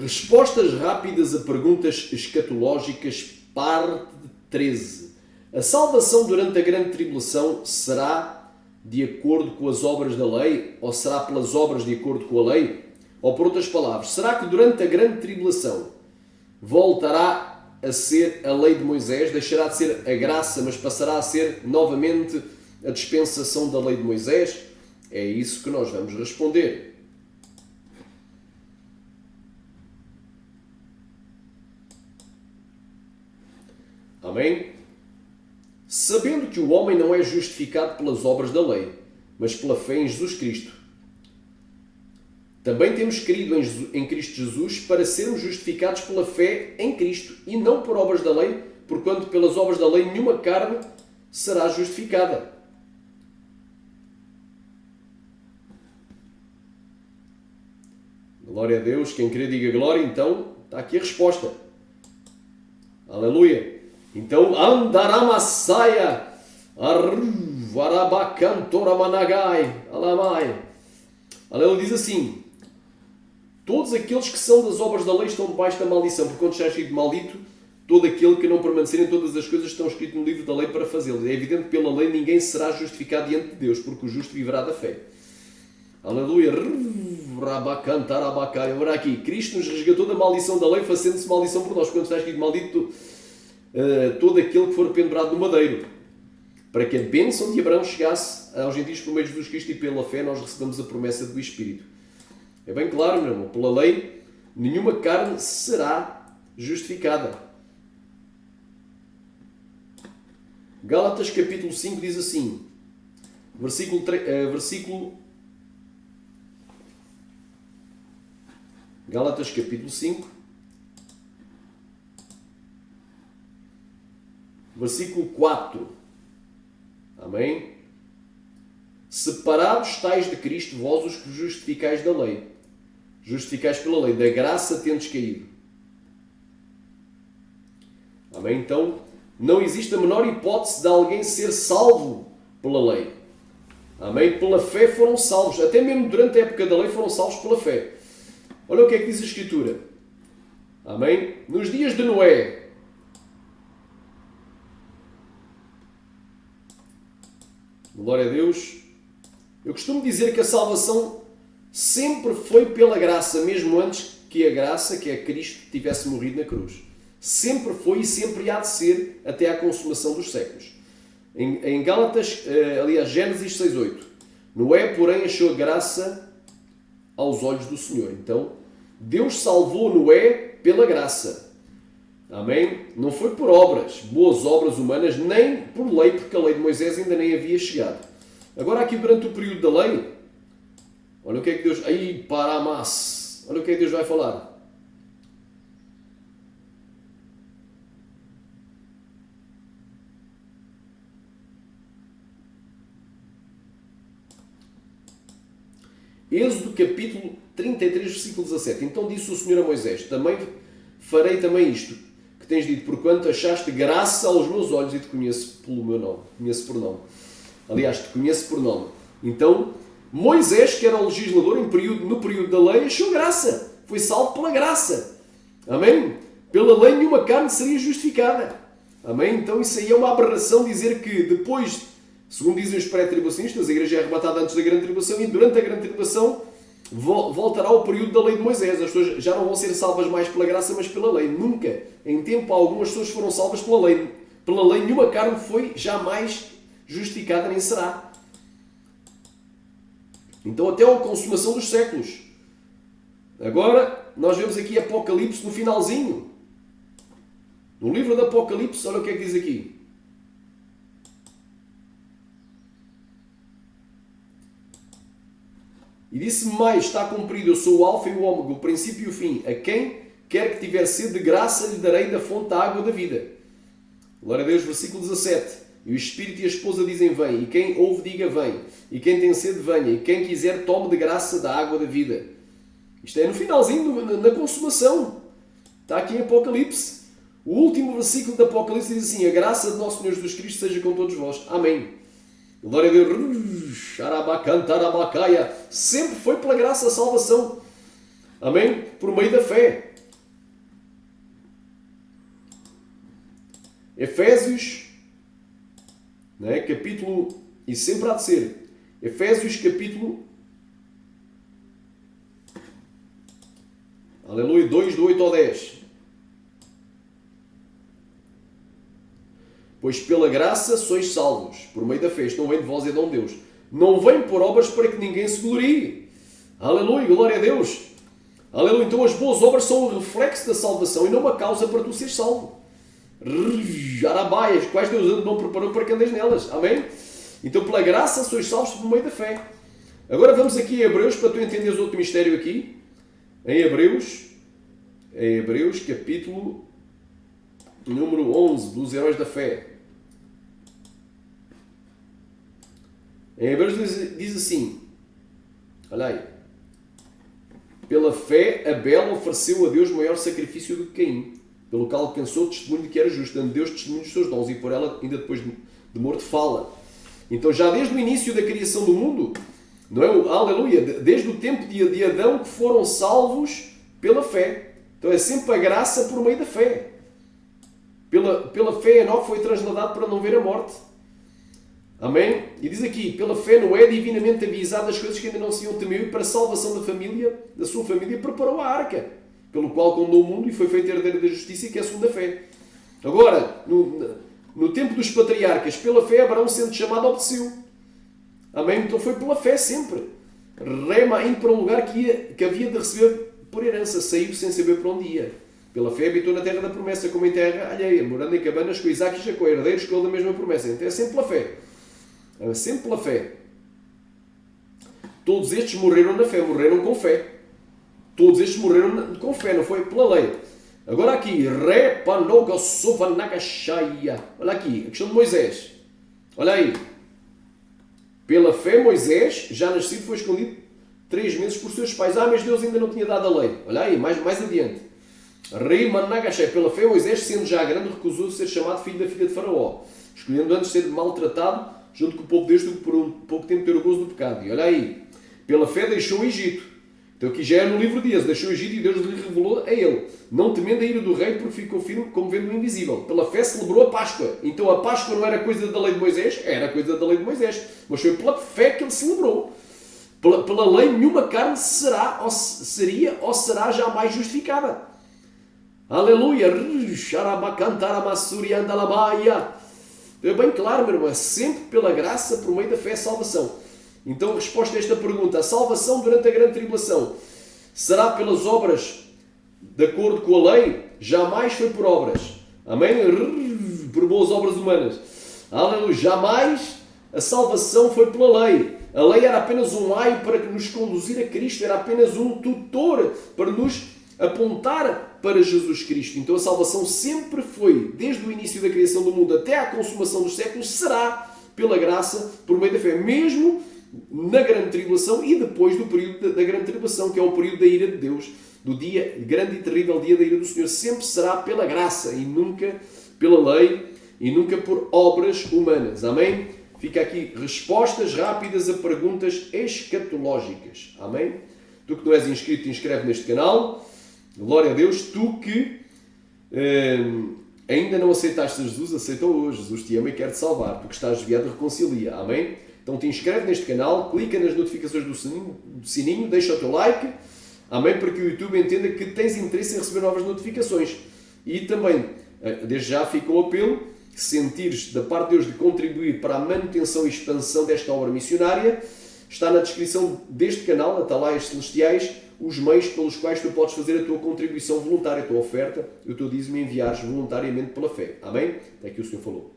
Respostas rápidas a perguntas escatológicas, parte 13. A salvação durante a grande tribulação será de acordo com as obras da lei ou será pelas obras de acordo com a lei? Ou por outras palavras, será que durante a grande tribulação voltará a ser a lei de Moisés, deixará de ser a graça, mas passará a ser novamente a dispensação da lei de Moisés? É isso que nós vamos responder. Amém? Sabendo que o homem não é justificado pelas obras da lei, mas pela fé em Jesus Cristo. Também temos crido em Cristo Jesus para sermos justificados pela fé em Cristo e não por obras da lei, porquanto pelas obras da lei nenhuma carne será justificada. Glória a Deus. Quem crê diga glória. Então, está aqui a resposta. Aleluia. Então, andaramasaia, arvarabacantoramanagai, alamai. Aleluia, diz assim: todos aqueles que são das obras da lei estão debaixo da maldição, porque quando está escrito maldito, todo aquele que não permanecer em todas as coisas que estão escritas no livro da lei para fazê-las. É evidente que pela lei ninguém será justificado diante de Deus, porque o justo viverá da fé. Aleluia. Agora aqui, Cristo nos resgatou da maldição da lei, fazendo-se maldição por nós. Quando está escrito maldito, todo aquele que for pendurado no madeiro, para que a bênção de Abraão chegasse aos gentios por meio de Jesus Cristo, e pela fé nós recebemos a promessa do Espírito. É bem claro, meu irmão, pela lei nenhuma carne será justificada. Gálatas capítulo 5 diz assim, Gálatas capítulo 5, versículo 4. Amém? Separados estáis de Cristo, vós os que justificais da lei. Justificais pela lei, da graça tendes caído. Amém? Então, não existe a menor hipótese de alguém ser salvo pela lei. Amém? Pela fé foram salvos. Até mesmo durante a época da lei foram salvos pela fé. Olha o que é que diz a Escritura. Amém? Nos dias de Noé, glória a Deus, eu costumo dizer que a salvação sempre foi pela graça, mesmo antes que a graça, que é Cristo, tivesse morrido na cruz. Sempre foi e sempre há de ser até à consumação dos séculos. Em Gálatas, aliás, Gênesis 6:8. Noé, porém, achou a graça aos olhos do Senhor. Então, Deus salvou Noé pela graça. Amém? Não foi por obras, boas obras humanas, nem por lei, porque a lei de Moisés ainda nem havia chegado. Agora aqui durante o período da lei, olha o que é que Deus... Aí, paramas! Olha o que é que Deus vai falar. Êxodo capítulo 33, versículo 17. Então disse o Senhor a Moisés, farei também isto, que tens dito, porquanto achaste graça aos meus olhos e te conheço pelo meu nome. Conheço por nome. Aliás, te conheço por nome. Então, Moisés, que era o legislador no período da lei, achou graça. Foi salvo pela graça. Amém? Pela lei nenhuma carne seria justificada. Amém? Então isso aí é uma aberração dizer que depois, segundo dizem os pré-tribulacionistas, a igreja é arrebatada antes da grande tribulação e durante a grande tribulação voltará ao período da lei de Moisés. As pessoas já não vão ser salvas mais pela graça, mas pela lei. Nunca, em tempo algum, as pessoas foram salvas pela lei. Pela lei nenhuma carne foi jamais justificada, nem será. Então até a consumação dos séculos. Agora, nós vemos aqui Apocalipse no finalzinho. No livro do Apocalipse, olha o que é que diz aqui. E disse-me mais, está cumprido, eu sou o alfa e o ômega, o princípio e o fim. A quem quer que tiver sede de graça, lhe darei da fonte da água da vida. Glória a Deus, versículo 17. E o Espírito e a esposa dizem, vem. E quem ouve, diga, vem. E quem tem sede, venha. E quem quiser, tome de graça da água da vida. Isto é no finalzinho, na consumação. Está aqui em Apocalipse. O último versículo do Apocalipse diz assim, a graça de nosso Senhor Jesus Cristo seja com todos vós. Amém. Glória a Deus. Sempre foi pela graça a salvação. Amém? Por meio da fé. Efésios, não é? Capítulo, e sempre há de ser, Efésios capítulo, aleluia, 2, do 8 ao 10. Pois pela graça sois salvos, por meio da fé. Isto não vem de vós, é dom de Deus. Não vem por obras para que ninguém se glorie. Aleluia, glória a Deus. Aleluia, então as boas obras são o reflexo da salvação e não uma causa para tu seres salvo. Arabaias, quais Deus não preparou para que andes nelas. Amém? Então pela graça sois salvos por meio da fé. Agora vamos aqui em Hebreus, para tu entenderes outro mistério aqui. Em Hebreus capítulo número 11, dos heróis da fé. Em Hebreus diz assim, olha aí, pela fé Abel ofereceu a Deus maior sacrifício do que Caim, pelo qual alcançou o testemunho de que era justo, dando Deus testemunho dos seus dons, e por ela ainda depois de morto fala. Então já desde o início da criação do mundo, não é? Aleluia, desde o tempo de Adão, que foram salvos pela fé. Então é sempre a graça por meio da fé. Pela fé Enoque foi trasladado para não ver a morte. Amém? E diz aqui, pela fé Noé, divinamente avisado das coisas que ainda não se iam temer, para a salvação da família, da sua família, preparou a arca, pelo qual condou o mundo e foi feito herdeiro da justiça, que é a segunda fé. Agora, no tempo dos patriarcas, pela fé Abraão, sendo chamado, obedeceu. Amém? Então foi pela fé sempre. Rema, indo para um lugar que havia de receber por herança, saiu sem saber para onde ia. Pela fé habitou na terra da promessa, como em terra alheia, morando em cabanas com Isaac e Jacó, herdeiros com ele da mesma promessa. Então é sempre pela fé. É sempre pela fé. Todos estes morreram na fé, morreram com fé. Todos estes morreram com fé, não foi pela lei. Agora aqui, olha aqui, a questão de Moisés. Olha aí. Pela fé Moisés, já nascido, foi escondido 3 meses por seus pais. Mas Deus ainda não tinha dado a lei. Olha aí, mais adiante. Pela fé Moisés, sendo já grande, recusou ser chamado filho da filha de Faraó, escolhendo antes ser maltratado junto com o povo de Deus do que por um pouco tempo ter o gozo do pecado. E olha aí, pela fé deixou o Egito. Então aqui já é no livro de Êxodo, deixou o Egito e Deus lhe revelou a ele, não temendo a ira do rei, porque ficou firme como vendo o invisível. Pela fé celebrou a Páscoa. Então a Páscoa não era coisa da lei de Moisés, era coisa da lei de Moisés, mas foi pela fé que ele celebrou. Pela lei nenhuma carne seria ou será jamais justificada. Aleluia! É bem claro, meu irmão, é sempre pela graça, por meio da fé, a salvação. Então, a resposta a esta pergunta, a salvação durante a grande tribulação será pelas obras de acordo com a lei? Jamais foi por obras. Amém? Por boas obras humanas. Aleluia! Jamais a salvação foi pela lei. A lei era apenas um aio para nos conduzir a Cristo, era apenas um tutor para nos apontar para Jesus Cristo. Então a salvação sempre foi, desde o início da criação do mundo até à consumação dos séculos, será pela graça, por meio da fé, mesmo na grande tribulação e depois do período da grande tribulação, que é o período da ira de Deus, do dia grande e terrível dia da ira do Senhor. Sempre será pela graça e nunca pela lei e nunca por obras humanas. Amém? Fica aqui respostas rápidas a perguntas escatológicas. Amém? Tu que não és inscrito, te inscreve neste canal. Glória a Deus. Tu que ainda não aceitaste Jesus, aceita hoje. Jesus te ama e quer te salvar. Tu que estás desviado, reconcilia. Amém? Então te inscreve neste canal, clica nas notificações do sininho, deixa o teu like. Amém? Para que o YouTube entenda que tens interesse em receber novas notificações. E também, desde já fica o apelo, se sentires da parte de Deus de contribuir para a manutenção e expansão desta obra missionária, está na descrição deste canal, Atalaias Celestiais, os meios pelos quais tu podes fazer a tua contribuição voluntária, a tua oferta, o teu dízimo e enviares voluntariamente pela fé. Amém? É que o Senhor falou.